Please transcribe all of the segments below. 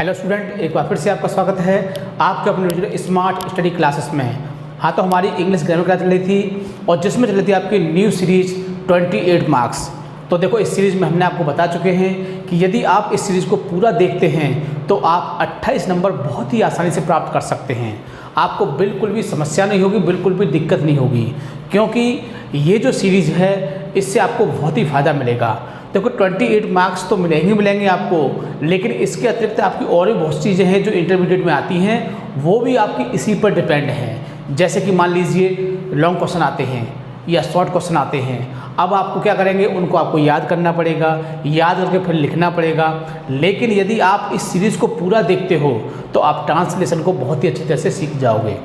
Hello student, एक बार फिर से आपका स्वागत है आपके अपने स्मार्ट स्टडी क्लासेस में। हाँ, तो हमारी इंग्लिश ग्रामर क्लास चल रही थी और जिसमें चल रही थी आपकी न्यू सीरीज 28 मार्क्स। तो देखो, इस सीरीज़ में हमने आपको बता चुके हैं कि यदि आप इस सीरीज़ को पूरा देखते हैं तो आप 28 नंबर बहुत ही आसानी से प्राप्त कर सकते हैं। आपको बिल्कुल भी समस्या नहीं होगी, बिल्कुल भी दिक्कत नहीं होगी, क्योंकि ये जो सीरीज़ है इससे आपको बहुत ही फ़ायदा मिलेगा। देखो, 28 मार्क्स तो मिलेंगे आपको, लेकिन इसके अतिरिक्त आपकी और भी बहुत चीज़ें हैं जो इंटरमीडिएट में आती हैं, वो भी आपकी इसी पर डिपेंड हैं। जैसे कि मान लीजिए लॉन्ग क्वेश्चन आते हैं या शॉर्ट क्वेश्चन आते हैं। अब आपको क्या करेंगे, उनको आपको याद करना पड़ेगा, याद करके फिर लिखना पड़ेगा। लेकिन यदि आप इस सीरीज़ को पूरा देखते हो तो आप ट्रांसलेशन को बहुत ही अच्छी तरह से सीख जाओगे।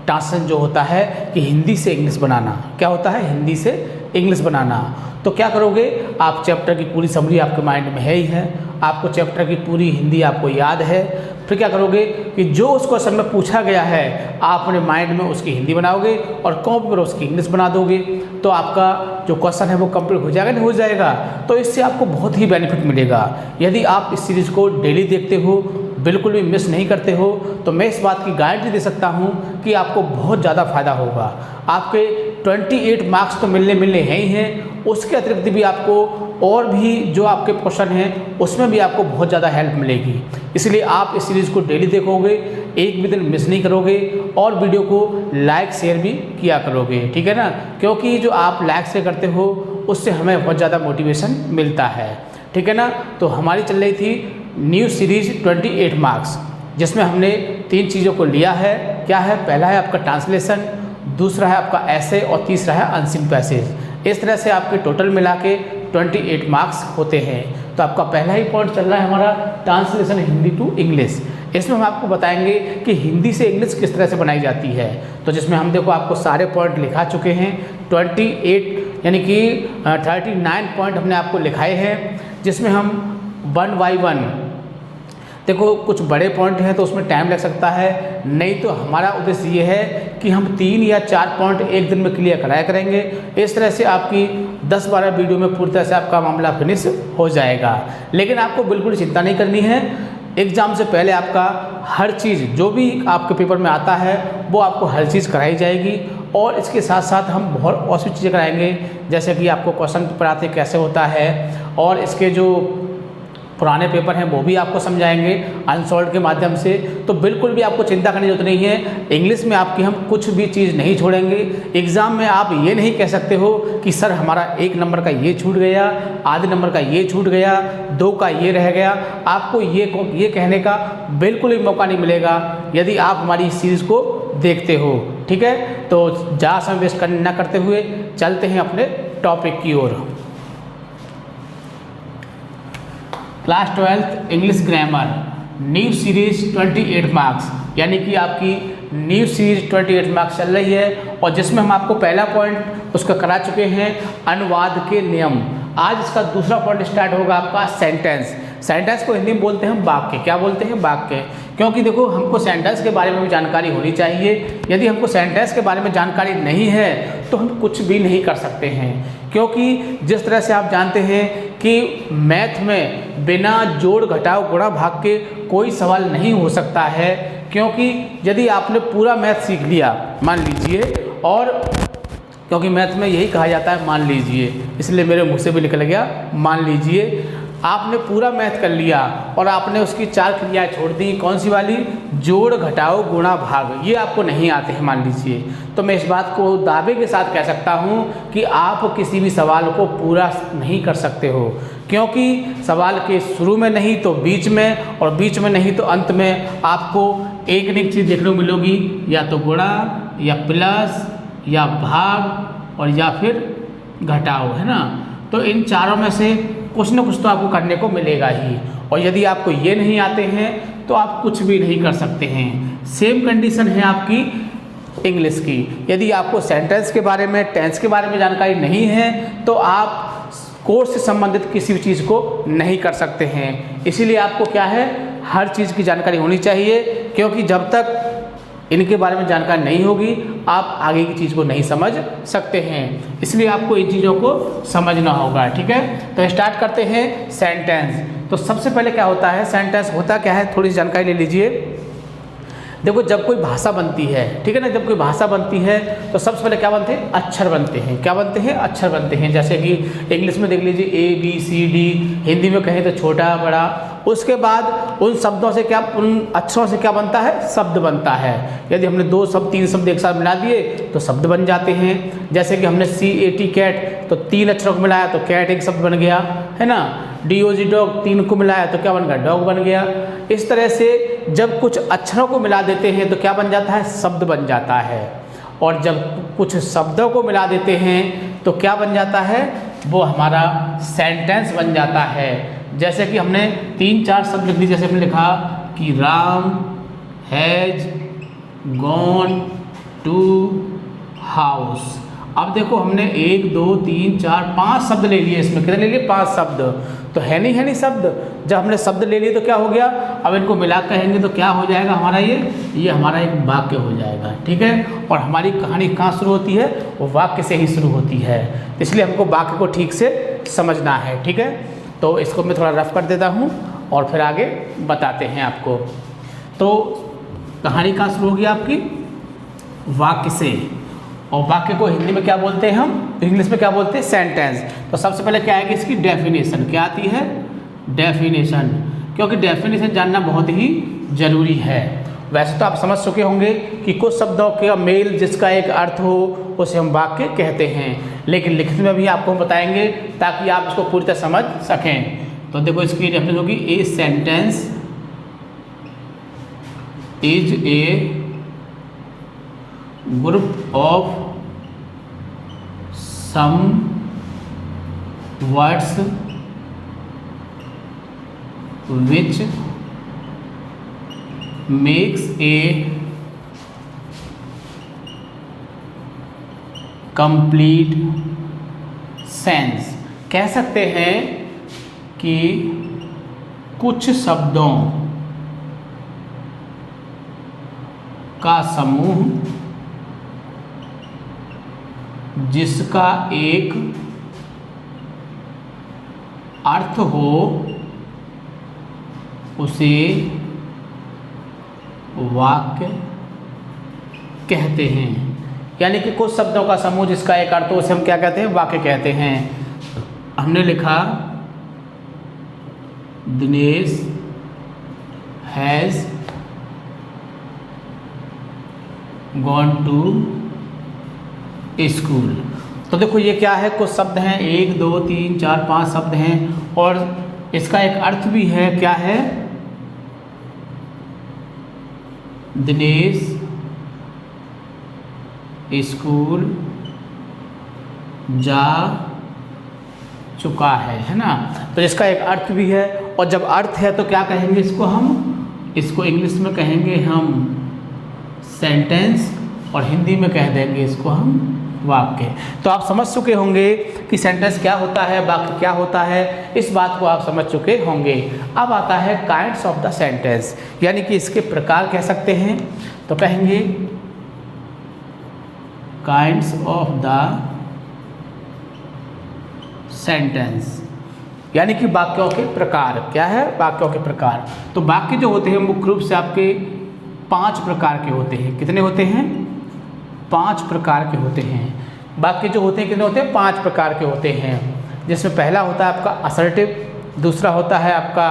ट्रांसलेशन जो होता है कि हिंदी से इंग्लिश बनाना, क्या होता है, हिंदी से इंग्लिश बनाना। तो क्या करोगे, आप चैप्टर की पूरी समरी आपके माइंड में है ही है, आपको चैप्टर की पूरी हिंदी आपको याद है। फिर क्या करोगे कि जो उस क्वेश्चन में पूछा गया है आप अपने माइंड में उसकी हिंदी बनाओगे और कॉपी पर उसकी इंग्लिश बना दोगे, तो आपका जो क्वेश्चन है वो कंप्लीट हो जाएगा, नहीं हो जाएगा। तो इससे आपको बहुत ही बेनिफिट मिलेगा। यदि आप इस सीरीज़ को डेली देखते हो, बिल्कुल भी मिस नहीं करते हो, तो मैं इस बात की गारंटी दे सकता हूँ कि आपको बहुत ज़्यादा फ़ायदा होगा। आपके 28 मार्क्स तो मिलने हैं ही हैं, उसके अतिरिक्त भी आपको और भी जो आपके क्वेश्चन हैं उसमें भी आपको बहुत ज़्यादा हेल्प मिलेगी। इसलिए आप इस सीरीज़ को डेली देखोगे, एक भी दिन मिस नहीं करोगे और वीडियो को लाइक शेयर भी किया करोगे, ठीक है ना, क्योंकि जो आप लाइक शेयर करते हो उससे हमें बहुत ज़्यादा मोटिवेशन मिलता है, ठीक है ना। तो हमारी चल रही थी न्यू सीरीज 28 मार्क्स, जिसमें हमने 3 चीज़ों को लिया है। क्या है, पहला है आपका ट्रांसलेशन, दूसरा है आपका ऐसे और तीसरा है अनसीन पैसेज। इस तरह से आपके टोटल मिला के 28 मार्क्स होते हैं। तो आपका पहला ही पॉइंट चल रहा है हमारा ट्रांसलेशन हिंदी टू इंग्लिश। इसमें हम आपको बताएंगे कि हिंदी से इंग्लिश किस तरह से बनाई जाती है। तो जिसमें हम देखो आपको सारे पॉइंट लिखा चुके हैं, 28 यानी कि 39 पॉइंट हमने आपको लिखाए हैं, जिसमें हम 1 बाय 1 देखो, कुछ बड़े पॉइंट हैं तो उसमें टाइम लग सकता है, नहीं तो हमारा उद्देश्य ये है कि हम 3 या 4 पॉइंट एक दिन में क्लियर कराया करेंगे। इस तरह से आपकी 10-12 वीडियो में पूरी तरह से आपका मामला फिनिश हो जाएगा। लेकिन आपको बिल्कुल चिंता नहीं करनी है, एग्ज़ाम से पहले आपका हर चीज़ जो भी आपके पेपर में आता है वो आपको हर चीज़ कराई जाएगी। और इसके साथ साथ हम बहुत और सी चीज़ें कराएंगे, जैसे कि आपको क्वेश्चन पेपर आते कैसे होता है और इसके जो पुराने पेपर हैं वो भी आपको समझाएंगे अनसॉल्व के माध्यम से। तो बिल्कुल भी आपको चिंता करने की जरूरत नहीं है। इंग्लिश में आपकी हम कुछ भी चीज़ नहीं छोड़ेंगे। एग्ज़ाम में आप ये नहीं कह सकते हो कि सर हमारा 1 नंबर का ये छूट गया, आधे नंबर का ये छूट गया, 2 का ये रह गया। आपको ये कहने का बिल्कुल भी मौका नहीं मिलेगा यदि आप हमारी इस सीरीज़ को देखते हो, ठीक है। तो ज़्यादा समय वेस्ट न करते हुए चलते हैं अपने टॉपिक की ओर। Class 12th English grammar new series 28 marks, यानी कि आपकी न्यू सीरीज 28 मार्क्स चल रही है और जिसमें हम आपको पहला पॉइंट उसका करा चुके हैं, अनुवाद के नियम। आज इसका दूसरा पॉइंट स्टार्ट होगा आपका सेंटेंस। सेंटेंस को हिंदी में बोलते हैं वाक्य। क्या बोलते हैं, वाक्य। क्योंकि देखो, हमको सेंटेंस के बारे में भी जानकारी होनी चाहिए। यदि हमको सेंटेंस के बारे में जानकारी नहीं है तो हम कुछ भी नहीं कर सकते हैं, क्योंकि जिस तरह से आप जानते हैं कि मैथ में बिना जोड़ घटाव गुणा भाग के कोई सवाल नहीं हो सकता है। क्योंकि यदि आपने पूरा मैथ सीख लिया, मान लीजिए, और क्योंकि मैथ में यही कहा जाता है मान लीजिए, इसलिए मेरे मुँह से भी निकल गया मान लीजिए। आपने पूरा मैथ कर लिया और आपने उसकी 4 क्रियाएं छोड़ दी, कौन सी वाली, जोड़ घटाओ गुणा भाग, ये आपको नहीं आते हैं मान लीजिए, तो मैं इस बात को दावे के साथ कह सकता हूँ कि आप किसी भी सवाल को पूरा नहीं कर सकते हो। क्योंकि सवाल के शुरू में नहीं तो बीच में, और बीच में नहीं तो अंत में आपको एक न एक चीज़ देखने को मिलेगी, या तो गुणा या प्लस या भाग और या फिर घटाओ, है ना। तो इन चारों में से कुछ न कुछ तो आपको करने को मिलेगा ही, और यदि आपको ये नहीं आते हैं तो आप कुछ भी नहीं कर सकते हैं। सेम कंडीशन है आपकी इंग्लिश की। यदि आपको सेंटेंस के बारे में, टेंस के बारे में जानकारी नहीं है तो आप कोर्स से संबंधित किसी भी चीज़ को नहीं कर सकते हैं। इसीलिए आपको क्या है, हर चीज़ की जानकारी होनी चाहिए, क्योंकि जब तक इनके बारे में जानकारी नहीं होगी आप आगे की चीज़ को नहीं समझ सकते हैं। इसलिए आपको इन चीज़ों को समझना होगा, ठीक है। तो स्टार्ट करते हैं सेंटेंस। तो तो सबसे पहले क्या होता है, सेंटेंस होता क्या है, थोड़ी सी जानकारी ले लीजिए। देखो जब कोई भाषा बनती है, ठीक है ना, जब कोई भाषा बनती है तो सबसे पहले क्या बनते हैं, अक्षर बनते हैं। क्या बनते हैं, अक्षर बनते हैं। जैसे कि इंग्लिश में देख लीजिए ABCD, हिंदी में कहें तो छोटा बड़ा। उसके बाद उन शब्दों से क्या, उन अक्षरों से क्या बनता है, शब्द बनता है। यदि हमने 2 शब्द 3 शब्द एक साथ मिला दिए तो शब्द बन जाते हैं। जैसे कि हमने CAT कैट, तो 3 अक्षरों को मिलाया तो कैट एक शब्द बन गया, है ना। DOG डॉग, 3 को मिलाया तो क्या बन गया, डॉग बन गया। इस तरह से जब कुछ अक्षरों को मिला देते हैं तो क्या बन जाता है, शब्द बन जाता है। और जब कुछ शब्दों को मिला देते हैं तो क्या बन जाता है, वो हमारा सेंटेंस बन जाता है। जैसे कि हमने 3-4 शब्द लिख दिए, जैसे हमने लिखा कि Ram has gone to house. अब देखो हमने 1 2 3 4 5 शब्द ले लिए, इसमें कितने ले लिए, 5 शब्द। तो है नहीं शब्द। जब हमने शब्द ले लिए तो क्या हो गया, अब इनको मिला कहेंगे तो क्या हो जाएगा हमारा, ये हमारा एक वाक्य हो जाएगा, ठीक है। और हमारी कहानी कहाँ शुरू होती है, वो वाक्य से ही शुरू होती है। इसलिए हमको वाक्य को ठीक से समझना है, ठीक है। तो इसको मैं थोड़ा रफ कर देता हूँ और फिर आगे बताते हैं आपको। तो कहानी कहाँ शुरू होगी आपकी, वाक्य से। और वाक्य को हिंदी में क्या बोलते हैं हम, इंग्लिश में क्या बोलते हैं, सेंटेंस। तो सबसे पहले क्या आएगी इसकी डेफिनेशन, क्या आती है, डेफिनेशन। क्योंकि डेफिनेशन जानना बहुत ही ज़रूरी है। वैसे तो आप समझ चुके होंगे कि कुछ शब्दों का मेल जिसका एक अर्थ हो उसे हम वाक्य कहते हैं, लेकिन लिखित में भी आपको हम बताएंगे ताकि आप इसको पूरी तरह समझ सकें। तो देखो इसकी डेफिनेशन होगी, a sentence is a group of some words which makes a complete sense। कह सकते हैं कि कुछ शब्दों का समूह जिसका एक अर्थ हो उसे वाक्य कहते हैं। यानी कि कुछ शब्दों का समूह जिसका एक अर्थ हो उसे हम क्या कहते हैं, वाक्य कहते हैं। हमने लिखा Dinesh has gone to school. तो देखो ये क्या है, कुछ शब्द हैं, 1 2 3 4 5 शब्द हैं और इसका एक अर्थ भी है। क्या है, दिनेश स्कूल जा चुका है ना। तो इसका एक अर्थ भी है। और जब अर्थ है तो क्या कहेंगे इसको हम, इसको इंग्लिश में कहेंगे हम सेंटेंस और हिंदी में कह देंगे इसको हम वाक्य। तो आप समझ चुके होंगे कि सेंटेंस क्या होता है, वाक्य क्या होता है, इस बात को आप समझ चुके होंगे। अब आता है काइंड्स ऑफ द सेंटेंस, यानी कि इसके प्रकार कह सकते हैं। तो कहेंगे काइंड्स ऑफ द सेंटेंस, यानी कि वाक्यों के प्रकार। क्या है, वाक्यों के प्रकार। तो वाक्य जो होते हैं मुख्य रूप से आपके 5 प्रकार के होते हैं। कितने होते हैं, 5 प्रकार के होते हैं। वाक्य जो होते हैं कितने होते हैं, 5 प्रकार के होते हैं। जिसमें पहला होता है आपका असर्टिव, दूसरा होता है आपका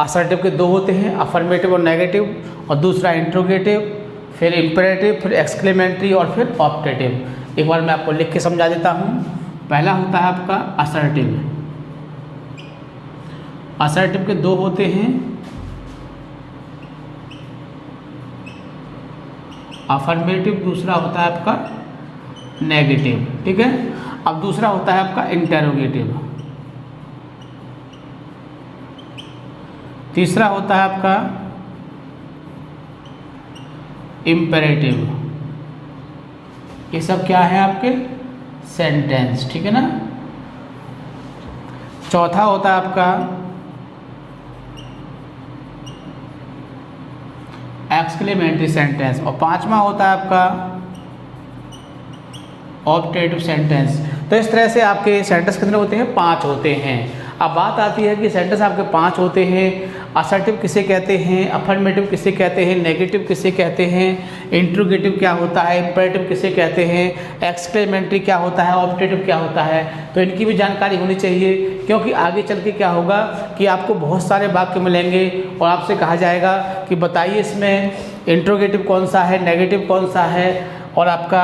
असर्टिव के 2 होते हैं, अफर्मेटिव और नेगेटिव, और दूसरा इंट्रोगेटिव, फिर इम्पेरेटिव, फिर एक्सक्लेमेटरी और फिर ऑप्टेटिव। एक बार मैं आपको लिख के समझा देता हूँ। पहला होता है आपका असर्टिव। असर्टिव के 2 होते हैं, अफर्मेटिव, दूसरा होता है आपका नेगेटिव, ठीक है। अब दूसरा होता है आपका इंटेरोगेटिव, तीसरा होता है आपका इम्पेरेटिव। ये सब क्या है आपके सेंटेंस, ठीक है ना। चौथा होता है आपका एक्सक्लेमेटरी सेंटेंस, और 5वां होता है आपका ऑप्टेटिव सेंटेंस। तो इस तरह से आपके सेंटेंस कितने होते हैं, 5 होते हैं। अब बात आती है कि सेंटेंस आपके 5 होते हैं। असर्टिव किसे कहते हैं, अफर्मेटिव किसे कहते हैं, नेगेटिव किसे कहते हैं, इंट्रोगेटिव क्या होता है, इंपेरेटिव किसे कहते हैं, एक्सक्लेमेटरी क्या होता है, ऑब्जेक्टिव क्या होता है। तो इनकी भी जानकारी होनी चाहिए, क्योंकि आगे चल के क्या होगा कि आपको बहुत सारे वाक्य मिलेंगे और आपसे कहा जाएगा कि बताइए इसमें इंट्रोगेटिव कौन सा है, नेगेटिव कौन सा है और आपका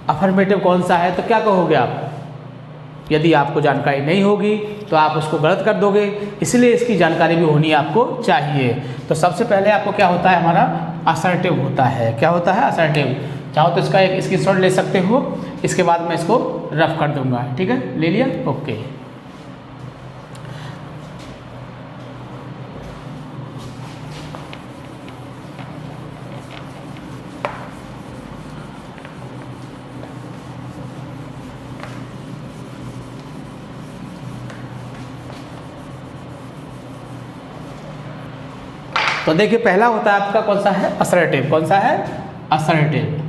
अफर्मेटिव कौन सा है। तो क्या कहोगे आप? यदि आपको जानकारी नहीं होगी तो आप उसको गलत कर दोगे, इसलिए इसकी जानकारी भी होनी आपको चाहिए। तो सबसे पहले आपको क्या होता है, हमारा असर्टिव होता है। क्या होता है? असर्टिव। चाहो तो इसका एक स्क्रीनशॉट ले सकते हो, इसके बाद मैं इसको रफ कर दूंगा। ठीक है, ले लिया? ओके। तो देखिए पहला होता है आपका कौन सा है? असर्टिव। कौन सा है? असर्टिव।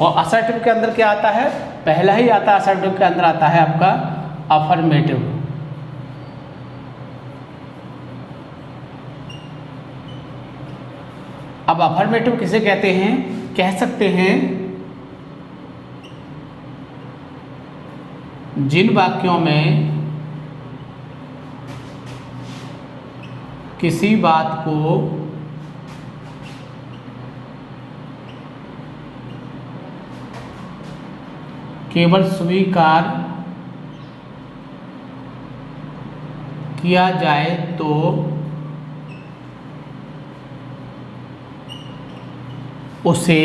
और असर्टिव के अंदर क्या आता है? पहला ही आता है असर्टिव के अंदर आता है आपका अफर्मेटिव। अब अफर्मेटिव किसे कहते हैं? कह सकते हैं जिन वाक्यों में किसी बात को केवल स्वीकार किया जाए तो उसे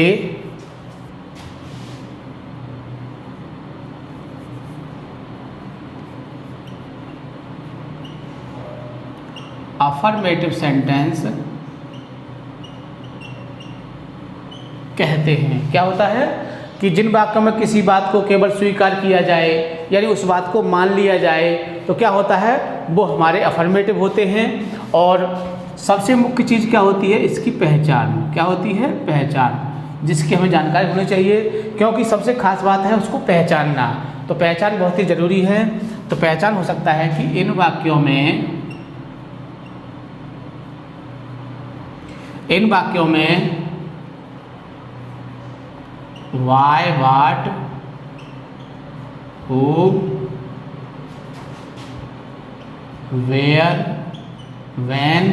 अफर्मेटिव सेंटेंस कहते हैं। क्या होता है कि जिन वाक्यों में किसी बात को केवल स्वीकार किया जाए, यानी उस बात को मान लिया जाए, तो क्या होता है, वो हमारे अफर्मेटिव होते हैं। और सबसे मुख्य चीज़ क्या होती है? इसकी पहचान। क्या होती है? पहचान, जिसकी हमें जानकारी होनी चाहिए, क्योंकि सबसे खास बात है उसको पहचानना। तो पहचान बहुत ही ज़रूरी है। तो पहचान हो सकता है कि इन वाक्यों में why, what, who, where, when,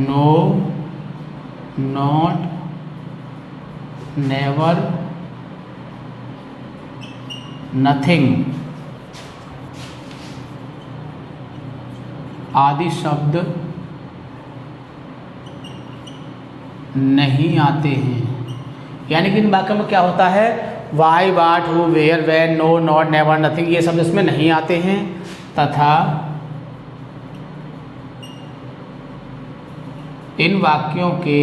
no, not, never, nothing आदि शब्द नहीं आते हैं। यानी कि इन वाक्यों में क्या होता है? Why, what, who, where, when, no, not, never, nothing, ये शब्द इसमें नहीं आते हैं। तथा इन वाक्यों के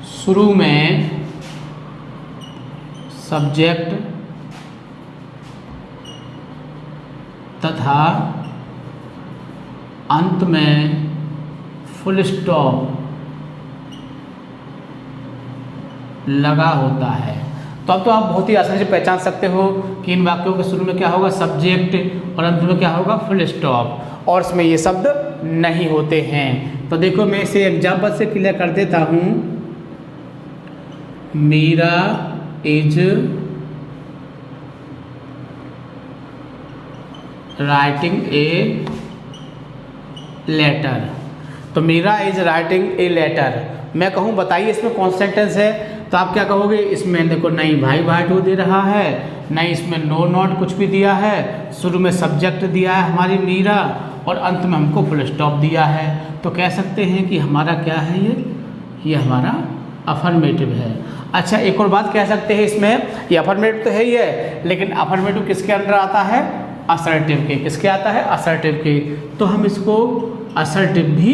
शुरू में सब्जेक्ट तथा अंत में फुल स्टॉप लगा होता है। तो अब तो आप बहुत ही आसानी से पहचान सकते हो कि इन वाक्यों के शुरू में क्या होगा? सब्जेक्ट, और अंत में क्या होगा? फुल स्टॉप, और इसमें ये शब्द नहीं होते हैं। तो देखो मैं इसे एग्जाम्पल से क्लियर कर देता हूँ। Meera is writing a letter. तो Meera is writing a letter, मैं कहूँ बताइए इसमें कौन सा सेंटेंस है? तो आप क्या कहोगे? इसमें देखो नहीं भाई भाट हो दे रहा है, नहीं इसमें नो नॉट कुछ भी दिया है, शुरू में सब्जेक्ट दिया है हमारी मीरा, और अंत में हमको फुल स्टॉप दिया है। तो कह सकते हैं कि हमारा क्या है, ये हमारा अफर्मेटिव है। अच्छा, एक और बात कह सकते हैं इसमें, ये अफर्मेटिव तो है ही है, लेकिन अफर्मेटिव किसके अंदर आता है? असर्टिव के। किसके आता है? असर्टिव के। तो हम इसको असर्टिव भी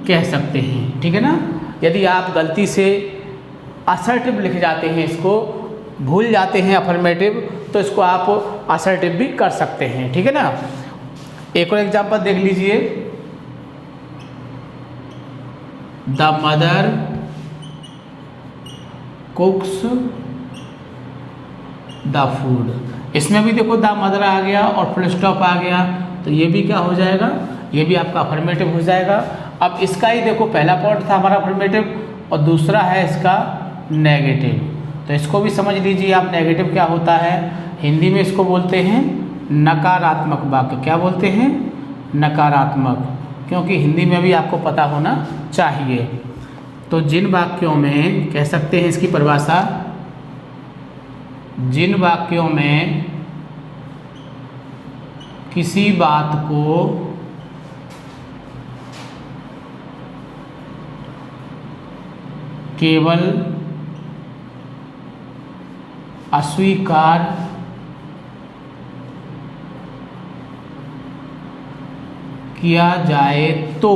कह सकते हैं। ठीक है ना? यदि आप गलती से असर्टिव लिख जाते हैं, इसको भूल जाते हैं अफर्मेटिव, तो इसको आप असर्टिव भी कर सकते हैं। ठीक है ना? एक और एग्जांपल देख लीजिए। The mother कुक्स the food. इसमें भी देखो द मदर आ गया और फुल स्टॉप आ गया, तो ये भी क्या हो जाएगा, ये भी आपका अफर्मेटिव हो जाएगा। अब इसका ही देखो पहला पॉइंट था हमारा अफर्मेटिव और दूसरा है इसका नेगेटिव, तो इसको भी समझ लीजिए आप। नेगेटिव क्या होता है, हिंदी में इसको बोलते हैं नकारात्मक वाक्य। क्या बोलते हैं, नकारात्मक, क्योंकि हिंदी में भी आपको पता होना चाहिए। तो जिन वाक्यों में कह सकते हैं इसकी परिभाषा, जिन वाक्यों में किसी बात को केवल अस्वीकार किया जाए तो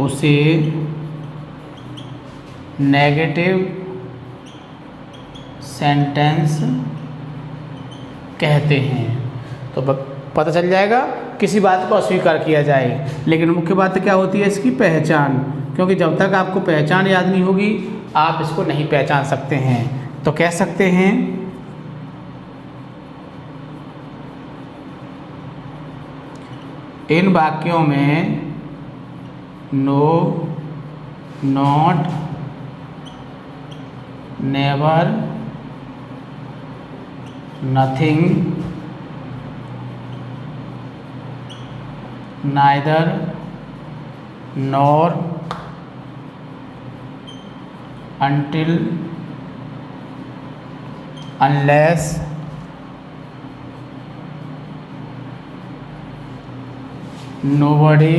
उसे नेगेटिव सेंटेंस कहते हैं। तो पता चल जाएगा किसी बात को अस्वीकार किया जाए, लेकिन मुख्य बात क्या होती है इसकी पहचान, क्योंकि जब तक आपको पहचान याद नहीं होगी आप इसको नहीं पहचान सकते हैं। तो कह सकते हैं इन वाक्यों में no, not, never, nothing, neither, nor, until, unless, nobody,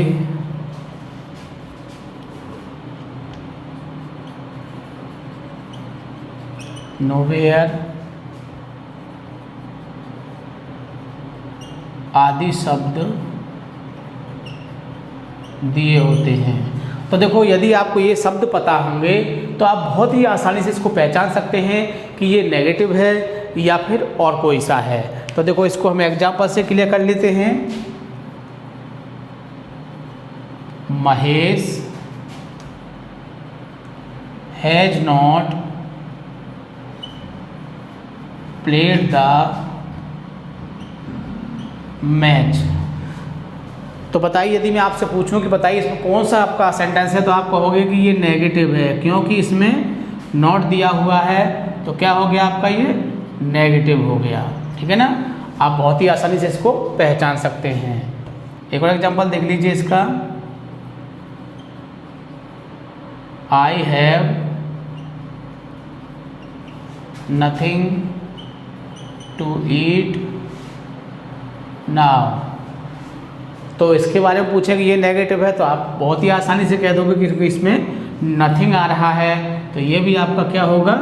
nowhere आदि शब्द दिए होते हैं। तो देखो यदि आपको ये शब्द पता होंगे तो आप बहुत ही आसानी से इसको पहचान सकते हैं कि ये नेगेटिव है या फिर और कोई सा है। तो देखो इसको हम एग्जांपल से क्लियर कर लेते हैं। Mahesh has not played the match. तो बताइए यदि मैं आपसे पूछूं कि बताइए इसमें कौन सा आपका सेंटेंस है, तो आप कहोगे कि ये नेगेटिव है, क्योंकि इसमें नॉट दिया हुआ है। तो क्या हो गया आपका, ये नेगेटिव हो गया। ठीक है ना, आप बहुत ही आसानी से इसको पहचान सकते हैं। एक और एग्जांपल देख लीजिए इसका। I have nothing to eat now. तो इसके बारे में पूछे कि ये नेगेटिव है, तो आप बहुत ही आसानी से कह दोगे कि इसमें नथिंग आ रहा है, तो ये भी आपका क्या होगा,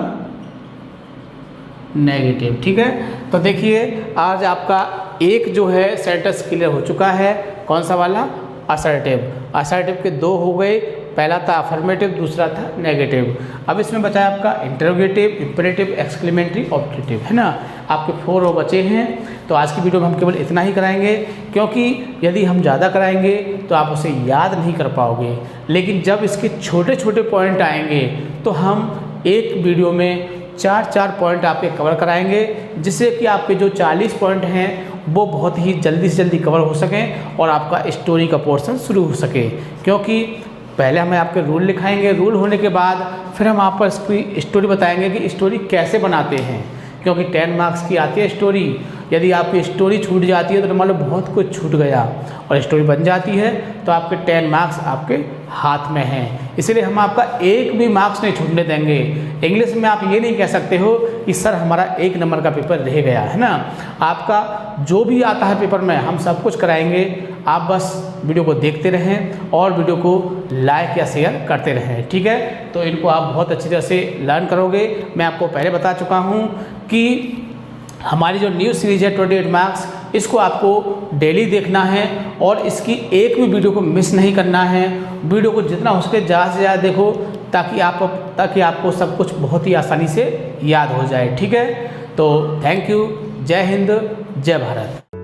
नेगेटिव। ठीक है, तो देखिए आज आपका एक जो है सेंटेंस क्लियर हो चुका है। कौन सा वाला, असर्टिव। असर्टिव के दो हो गए, पहला था अफर्मेटिव, दूसरा था नेगेटिव। अब इसमें बचा है आपका इंटरोगेटिव, इंपेरेटिव, एक्सक्लेमेटरी, ऑब्जेक्टिव, है ना। आपके 4 रो बचे हैं। तो आज की वीडियो में हम केवल इतना ही कराएंगे, क्योंकि यदि हम ज़्यादा कराएंगे तो आप उसे याद नहीं कर पाओगे। लेकिन जब इसके छोटे छोटे पॉइंट आएंगे तो हम एक वीडियो में 4 पॉइंट आपके कवर कराएंगे, जिससे कि आपके जो 40 पॉइंट हैं वो बहुत ही जल्दी से जल्दी कवर हो सकें और आपका स्टोरी का पोर्शन शुरू हो सके। क्योंकि पहले हमें आपके रूल लिखाएंगे, रूल होने के बाद फिर हम आपको इसकी स्टोरी बताएंगे कि स्टोरी कैसे बनाते हैं, क्योंकि 10 मार्क्स की आती है स्टोरी। यदि आपकी स्टोरी छूट जाती है तो मान लो बहुत कुछ छूट गया, और स्टोरी बन जाती है तो आपके 10 मार्क्स आपके हाथ में हैं। इसलिए हम आपका एक भी मार्क्स नहीं छूटने देंगे। इंग्लिश में आप ये नहीं कह सकते हो कि सर हमारा 1 नंबर का पेपर रह गया, है ना। आपका जो भी आता है पेपर में हम सब कुछ कराएंगे। आप बस वीडियो को देखते रहें और वीडियो को लाइक या शेयर करते रहें। ठीक है, तो इनको आप बहुत अच्छी तरह से लर्न करोगे। मैं आपको पहले बता चुका हूँ कि हमारी जो न्यू सीरीज है 28 मार्क्स, इसको आपको डेली देखना है और इसकी एक भी वीडियो को मिस नहीं करना है। वीडियो को जितना हो सके ज़्यादा से ज़्यादा देखो, ताकि आपको सब कुछ बहुत ही आसानी से याद हो जाए। ठीक है, तो थैंक यू। जय हिंद, जय भारत।